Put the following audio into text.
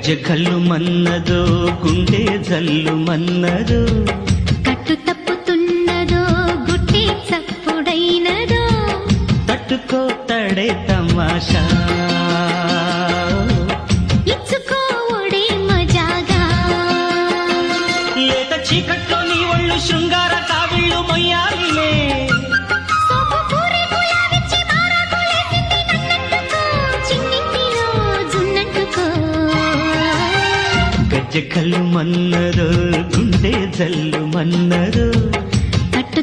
గజ్జె కళ్ళు మన్నదో గుండె జల్లు మన్నదో కట్టు తప్పుతున్నదో గుట్టి చప్పుడైనదో తట్టుకో తడే తమాషా ఇచ్చుకో ఒడే మజాగా లేత చీకట్లో నీ ఒళ్ళు శృంగార కావిళ్ళు మొయ్యాలిలే సోపు పూరి గులాబిచ్చి మారాకులేసింది నన్నంటుకో చిన్నింటిలో జున్నంటుకో గజ్జె కళ్ళు మన్నదో గుండె జల్లు మన్నదో కట్టు